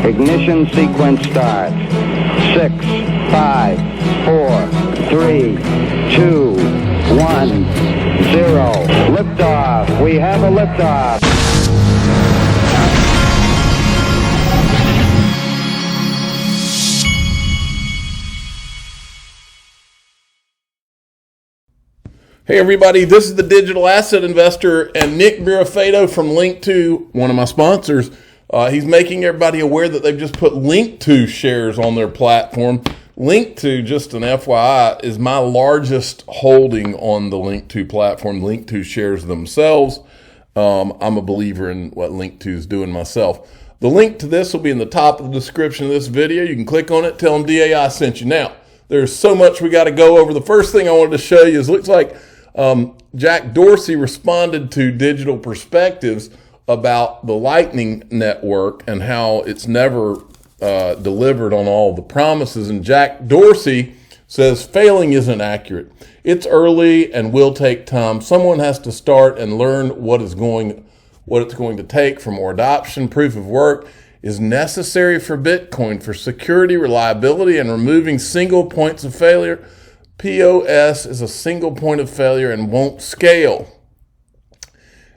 Ignition sequence starts. 6, 5, 4, 3, 2, 1, 0. Liftoff. We have a liftoff. Hey everybody, this is the Digital Asset Investor and Nick Mirafedo from Link2, one of my sponsors. He's making everybody aware that they've just put Link2 shares on their platform. Link2, just an FYI, is my largest holding on the Link2 platform. Link2 shares themselves. I'm a believer in what Link2 is doing myself. The link to this will be in the top of the description of this video. You can click on it, tell them DAI sent you. Now, there's so much we got to go over. The first thing I wanted to show you is, looks like Jack Dorsey responded to Digital Perspectives about the Lightning Network and how it's never delivered on all the promises. And Jack Dorsey says failing isn't accurate. It's early and will take time. Someone has to start and learn what it's going to take for more adoption. Proof of work is necessary for Bitcoin for security, reliability, and removing single points of failure. POS is a single point of failure and won't scale.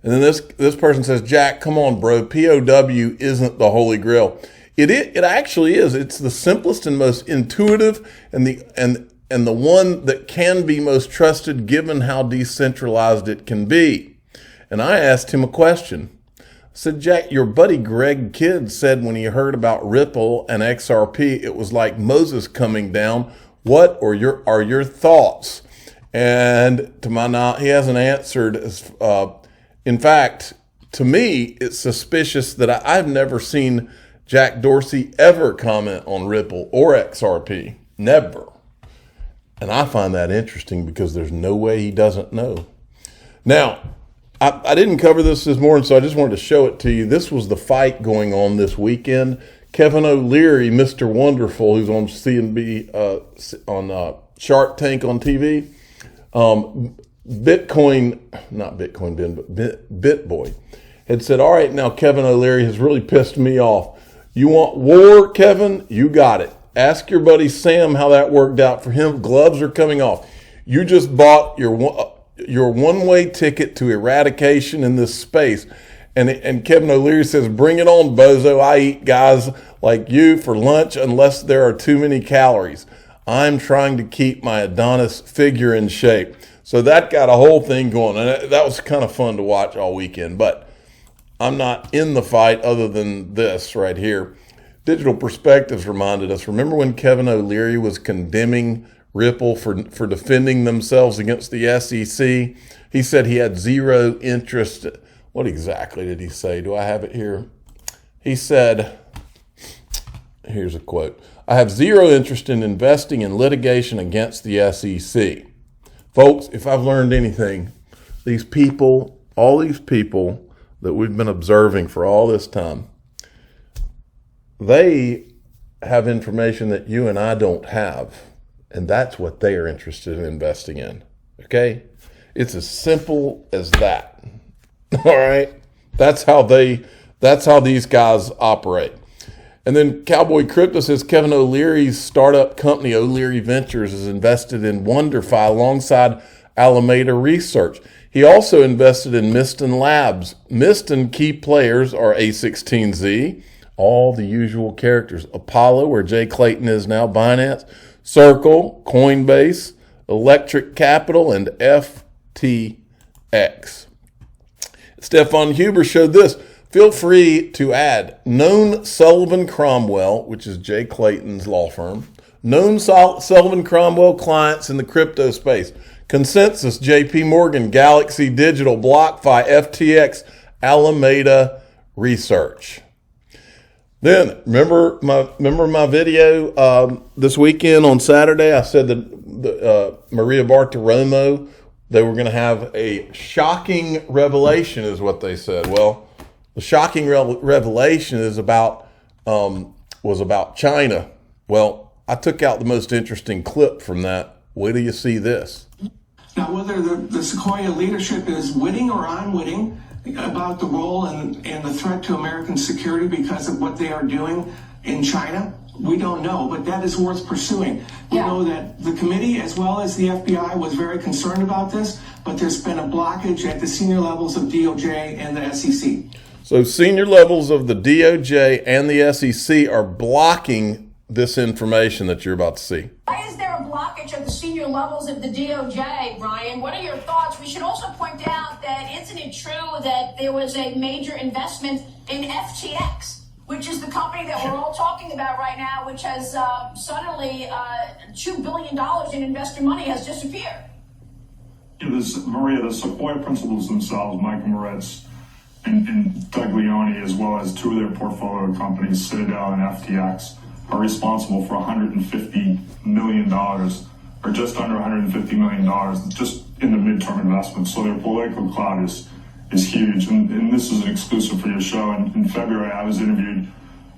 And then this person says, Jack, come on, bro. POW isn't the holy grail. It actually is. It's the simplest and most intuitive and the one that can be most trusted given how decentralized it can be. And I asked him a question. I said, Jack, your buddy Greg Kidd said when he heard about Ripple and XRP, it was like Moses coming down. What are your thoughts? And to my knowledge, he hasn't answered. In fact, to me, it's suspicious that I've never seen Jack Dorsey ever comment on Ripple or XRP. Never. And I find that interesting because there's no way he doesn't know. Now, I didn't cover this morning, so I just wanted to show it to you. This was the fight going on this weekend. Kevin O'Leary, Mr. Wonderful, who's on CNB, on Shark Tank on TV, BitBoy, had said, all right, now Kevin O'Leary has really pissed me off. You want war, Kevin? You got it. Ask your buddy Sam how that worked out for him. Gloves are coming off. You just bought your one-way ticket to eradication in this space. And Kevin O'Leary says, bring it on, bozo. I eat guys like you for lunch unless there are too many calories. I'm trying to keep my Adonis figure in shape. So that got a whole thing going. And that was kind of fun to watch all weekend. But I'm not in the fight other than this right here. Digital Perspectives reminded us, remember when Kevin O'Leary was condemning Ripple for defending themselves against the SEC? He said he had zero interest. What exactly did he say? Do I have it here? He said, here's a quote. I have zero interest in investing in litigation against the SEC. Folks, if I've learned anything, these people, all these people that we've been observing for all this time, they have information that you and I don't have. And that's what they are interested in investing in. Okay? It's as simple as that. All right. That's how these guys operate. And then Cowboy Crypto says Kevin O'Leary's startup company, O'Leary Ventures, is invested in WonderFi alongside Alameda Research. He also invested in Miston Labs. Miston key players are A16Z, all the usual characters. Apollo, where Jay Clayton is now, Binance, Circle, Coinbase, Electric Capital, and FTX. Stefan Huber showed this. Feel free to add known Sullivan Cromwell, which is Jay Clayton's law firm, known Sullivan Cromwell clients in the crypto space, Consensus, JP Morgan, Galaxy Digital, BlockFi, FTX, Alameda Research. Then remember my video this weekend on Saturday? I said that Maria Bartiromo, they were going to have a shocking revelation, is what they said. Well, the shocking revelation is was about China. Well, I took out the most interesting clip from that. Wait till you see this. Now, whether the Sequoia leadership is witting or unwitting, about the role and the threat to American security because of what they are doing in China? We don't know, but that is worth pursuing. We know that the committee, as well as the FBI, was very concerned about this, but there's been a blockage at the senior levels of DOJ and the SEC. So senior levels of the DOJ and the SEC are blocking this information that you're about to see. Why is there a blockage at the senior levels of the DOJ, Brian? What are your thoughts? We should also point out that isn't it true that there was a major investment in FTX, which is the company that we're all talking about right now, which has suddenly $2 billion in investor money has disappeared? Maria, the Sequoia principals themselves, Michael Moritz and Doug Leone, as well as two of their portfolio companies, Citadel and FTX, are responsible for $150 million, or just under $150 million, just in the midterm investments. So their political clout is huge. And this is an exclusive for your show. And in February, I was interviewed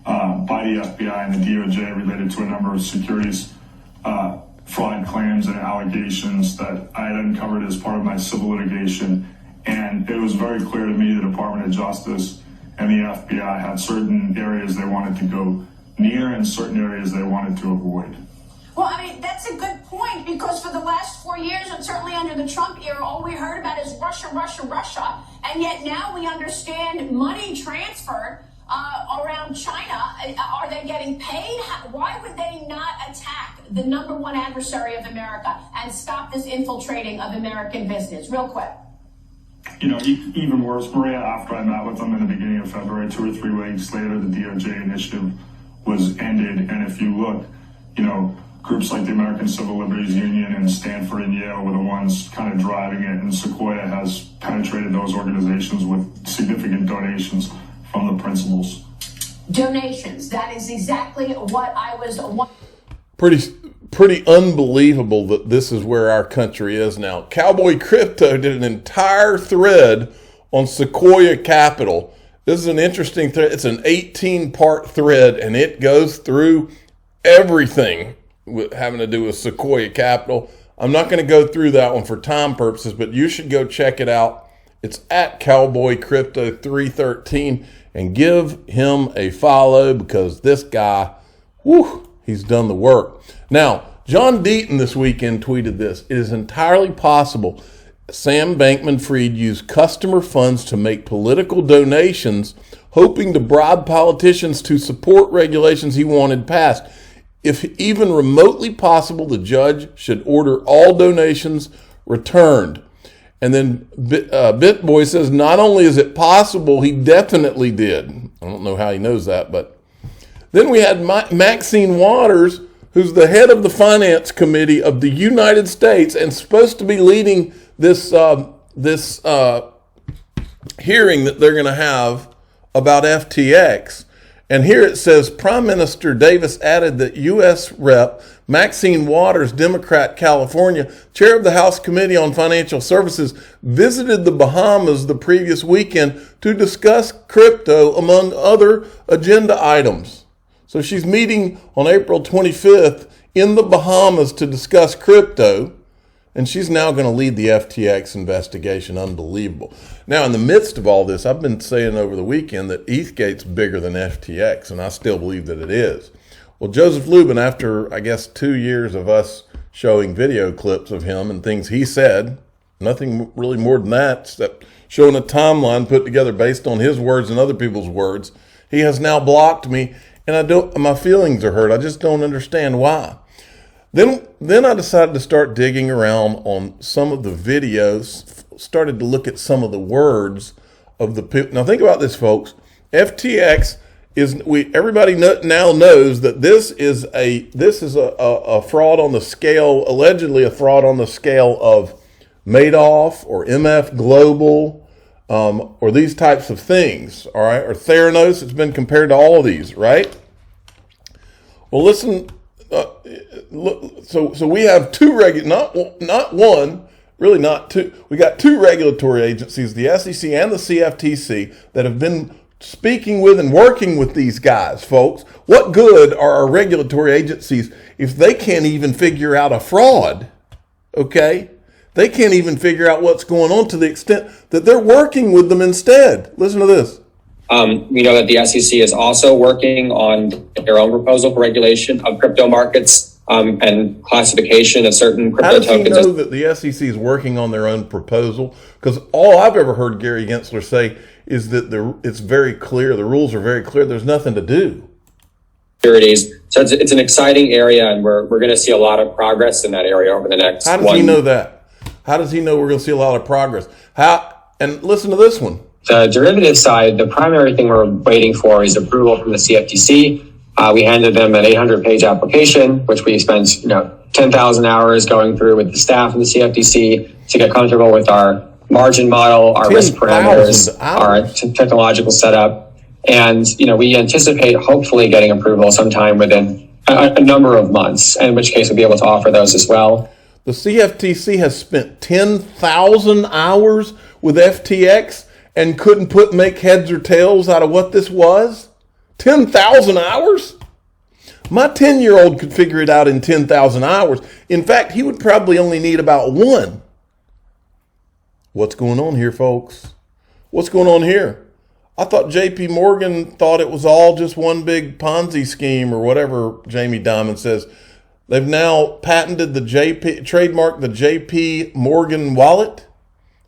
by the FBI and the DOJ related to a number of securities fraud claims and allegations that I had uncovered as part of my civil litigation. And it was very clear to me the Department of Justice and the FBI had certain areas they wanted to go near and certain areas they wanted to avoid. Well, I mean, that's a good point, because for the last 4 years, and certainly under the Trump era, all we heard about is Russia, Russia, Russia. And yet now we understand money transferred around China. Are they getting paid? Why would they not attack the number one adversary of America and stop this infiltrating of American business? Real quick. You know, even worse, Maria, after I met with them in the beginning of February, 2 or 3 weeks later, the DOJ initiative was ended. And if you look, you know, groups like the American Civil Liberties Union and Stanford and Yale were the ones kind of driving it. And Sequoia has penetrated those organizations with significant donations from the principals. Donations. That is exactly what I was. Pretty unbelievable that this is where our country is now. Cowboy Crypto did an entire thread on Sequoia Capital. This is an interesting thread. It's an 18-part thread, and it goes through everything having to do with Sequoia Capital. I'm not going to go through that one for time purposes, but you should go check it out. It's at Cowboy Crypto 313, and give him a follow, because this guy, he's done the work. Now, John Deaton this weekend tweeted this: "It is entirely possible Sam Bankman-Fried used customer funds to make political donations, hoping to bribe politicians to support regulations he wanted passed. If even remotely possible, the judge should order all donations returned." And then BitBoy says, not only is it possible, he definitely did. I don't know how he knows that, but then we had Maxine Waters, who's the head of the Finance Committee of the United States and supposed to be leading this hearing that they're going to have about FTX. And here it says, Prime Minister Davis added that U.S. Rep. Maxine Waters, Democrat, California, chair of the House Committee on Financial Services, visited the Bahamas the previous weekend to discuss crypto, among other agenda items. So she's meeting on April 25th in the Bahamas to discuss crypto, and she's now going to lead the FTX investigation. Unbelievable. Now, in the midst of all this, I've been saying over the weekend that ETHgate's bigger than FTX, and I still believe that it is. Well, Joseph Lubin, after, I guess, 2 years of us showing video clips of him and things he said, nothing really more than that, except showing a timeline put together based on his words and other people's words, he has now blocked me, and my feelings are hurt. I just don't understand why. Then I decided to start digging around on some of the videos, started to look at some of the words of the people. Now think about this, folks. FTX everybody now knows that this is a fraud on the scale, allegedly a fraud on the scale of Madoff or MF Global, or these types of things, all right, or Theranos. It's been compared to all of these, right? Well, listen. So we have two not one, really not two. We got two regulatory agencies, the SEC and the CFTC, that have been speaking with and working with these guys, folks. What good are our regulatory agencies if they can't even figure out a fraud? Okay, They can't even figure out what's going on to the extent that they're working with them instead. Listen to this. We know that the SEC is also working on their own proposal for regulation of crypto markets and classification of certain crypto tokens. How does he know that the SEC is working on their own proposal? Because all I've ever heard Gary Gensler say is that it's very clear, the rules are very clear, there's nothing to do. Securities. So it's an exciting area, and we're going to see a lot of progress in that area over the next. How does he know that? How does he know we're going to see a lot of progress? And listen to this one. The derivative side, the primary thing we're waiting for is approval from the CFTC. We handed them an 800-page application, which we spent 10,000 hours going through with the staff in the CFTC to get comfortable with our margin model, our risk parameters, our technological setup. And, we anticipate hopefully getting approval sometime within a number of months, in which case we'll be able to offer those as well. The CFTC has spent 10,000 hours with FTX and couldn't make heads or tails out of what this was? 10,000 hours? My 10-year-old could figure it out in 10,000 hours. In fact, he would probably only need about one. What's going on here, folks? What's going on here? I thought JP Morgan thought it was all just one big Ponzi scheme or whatever Jamie Dimon says. They've now patented trademarked the JP Morgan wallet.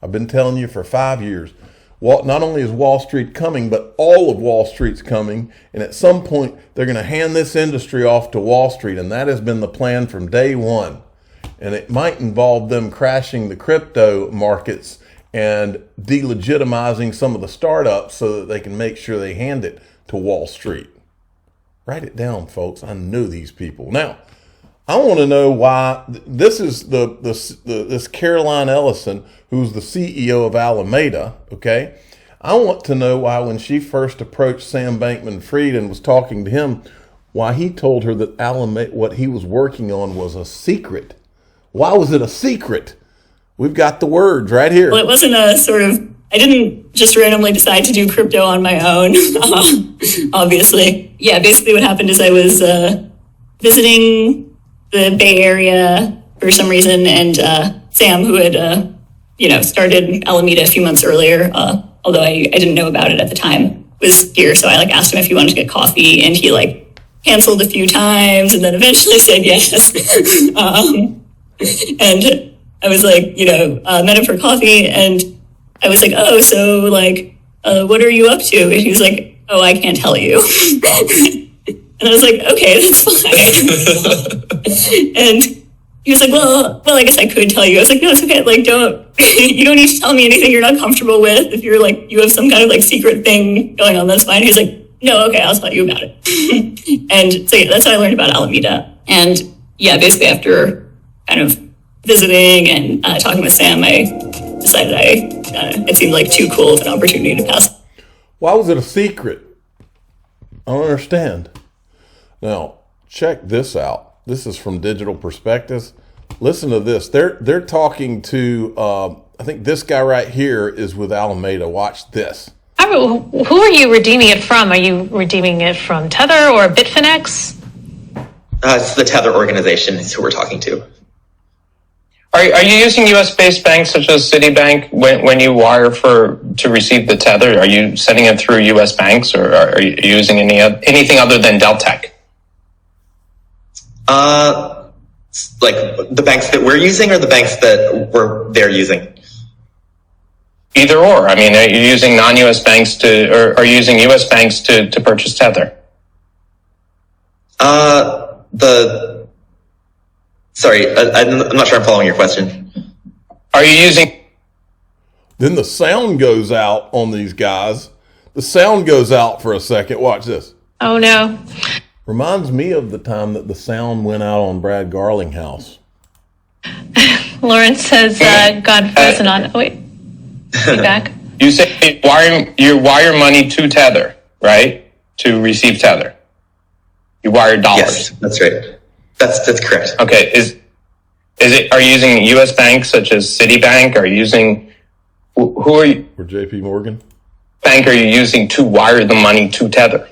I've been telling you for 5 years. Not only is Wall Street coming, but all of Wall Street's coming. And at some point, they're going to hand this industry off to Wall Street. And that has been the plan from day one. And it might involve them crashing the crypto markets and delegitimizing some of the startups so that they can make sure they hand it to Wall Street. Write it down, folks. I know these people. Now, I want to know why this is this Caroline Ellison, who's the CEO of Alameda. Okay, I want to know why when she first approached Sam Bankman-Fried and was talking to him, why he told her that Alameda, what he was working on, was a secret. Why was it a secret? We've got the words right here. Well, it wasn't I didn't just randomly decide to do crypto on my own, obviously. Yeah, basically what happened is I was visiting the Bay Area for some reason, and Sam, who had started Alameda a few months earlier, although I didn't know about it at the time, was here. So I asked him if he wanted to get coffee, and he canceled a few times and then eventually said yes. And I was met him for coffee, and I was oh, so what are you up to? And he was oh, I can't tell you. And I was okay, that's fine. And he was well, I guess I could tell you. I was no, it's okay. You don't need to tell me anything you're not comfortable with. If you're you have some kind of secret thing going on, that's fine. He's no, okay, I'll tell you about it. And so yeah, that's how I learned about Alameda. And yeah, basically after kind of visiting and talking with Sam, I decided it seemed too cool of an opportunity to pass. Why was it a secret? I don't understand. Now, check this out. This is from Digital Perspectives. Listen to this. They're talking to, I think this guy right here is with Alameda. Watch this. Who are you redeeming it from? Are you redeeming it from Tether or Bitfinex? It's the Tether organization is who we're talking to. Are you using U.S.-based banks such as Citibank when you wire to receive the Tether? Are you sending it through U.S. banks, or are you using anything other than Deltec? The banks that we're using, or the banks that they're using? Either or. I mean, are you using non-U.S. banks or are you using U.S. banks to purchase Tether? Sorry, I'm not sure I'm following your question. Are you using... Then the sound goes out on these guys. The sound goes out for a second. Watch this. Oh, no. Reminds me of the time that the sound went out on Brad Garlinghouse. Lawrence says, God frozen on... Oh, wait. Be back. You say you wire money to Tether, right? To receive Tether. You wire dollars. Yes, that's right. That's correct. Okay. Is it? Are you using U.S. banks such as Citibank? Are you using? Who are you? Or JP Morgan? Bank are you using to wire the money to Tether?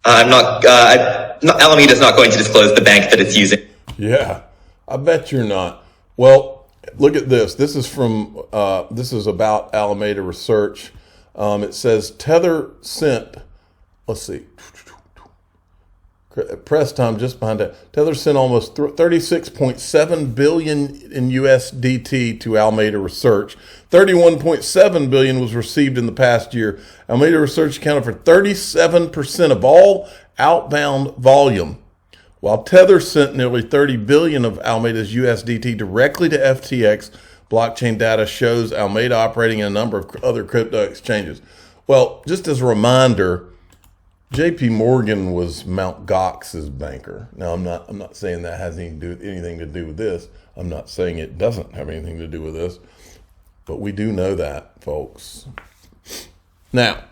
I'm not. Alameda is not going to disclose the bank that it's using. Yeah, I bet you're not. Well, look at this. This is from, this is about Alameda Research. It says Tether sent, let's see, press time just behind that. Tether sent almost 36.7 billion in USDT to Alameda Research. 31.7 billion was received in the past year. Alameda Research accounted for 37% of all outbound volume, while Tether sent nearly 30 billion of Alameda's USDT directly to FTX. Blockchain data shows Alameda operating in a number of other crypto exchanges. Well, just as a reminder, JP Morgan was Mt. Gox's banker. Now, I'm not saying that has anything to do with this. I'm not saying it doesn't have anything to do with this, but we do know that, folks. Now,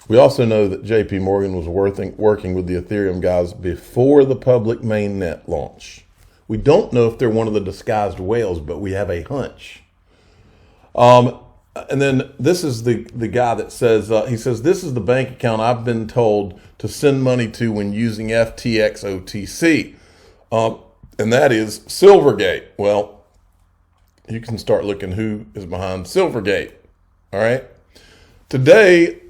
we also know that JP Morgan was working with the Ethereum guys before the public mainnet launch. We don't know if they're one of the disguised whales, but we have a hunch. And then this is the guy that says, he says, this is the bank account I've been told to send money to when using FTX OTC. And that is Silvergate. Well, you can start looking who is behind Silvergate. All right. Today,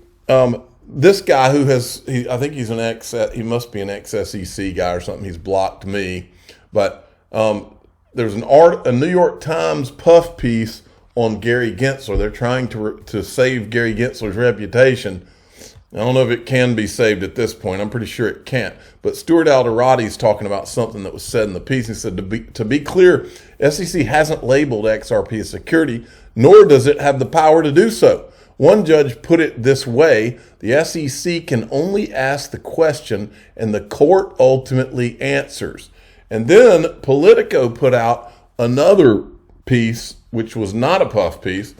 this guy who has, I think he's he must be an ex-SEC guy or something. He's blocked me. But there's a New York Times puff piece on Gary Gensler. They're trying to save Gary Gensler's reputation. I don't know if it can be saved at this point. I'm pretty sure it can't. But Stuart Alderoty's talking about something that was said in the piece. He said, to be clear, SEC hasn't labeled XRP a security, nor does it have the power to do so. One judge put it this way: the SEC can only ask the question and the court ultimately answers. And then Politico put out another piece, which was not a puff piece,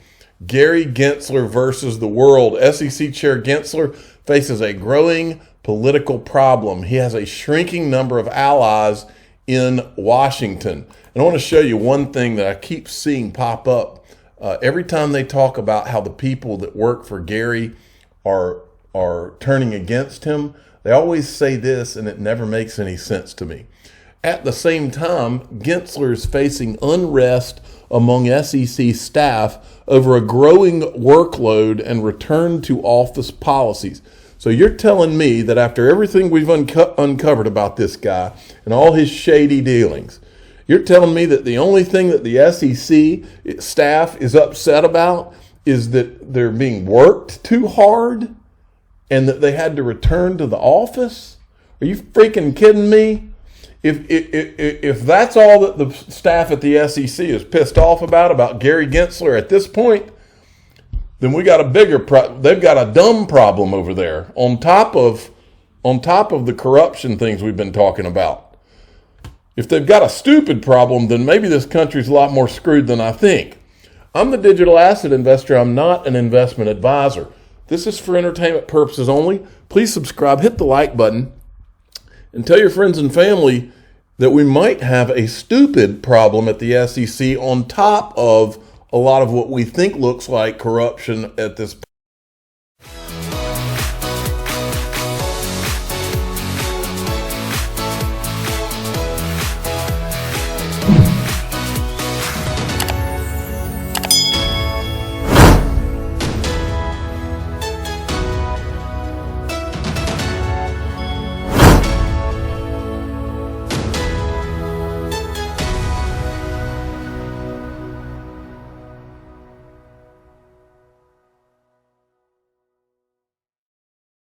Gary Gensler versus the world. SEC Chair Gensler faces a growing political problem. He has a shrinking number of allies in Washington. And I want to show you one thing that I keep seeing pop up. Every time they talk about how the people that work for Gary are turning against him, they always say this, and it never makes any sense to me. At the same time, Gensler is facing unrest among SEC staff over a growing workload and return to office policies. So you're telling me that after everything we've uncovered about this guy and all his shady dealings, you're telling me that the only thing that the SEC staff is upset about is that they're being worked too hard and that they had to return to the office? Are you freaking kidding me? If that's all that the staff at the SEC is pissed off about Gary Gensler at this point, then we got a bigger they've got a dumb problem over there on top of the corruption things we've been talking about. If they've got a stupid problem, then maybe this country's a lot more screwed than I think. I'm the digital asset investor. I'm not an investment advisor. This is for entertainment purposes only. Please subscribe, hit the like button, and tell your friends and family that we might have a stupid problem at the SEC on top of a lot of what we think looks like corruption at this point.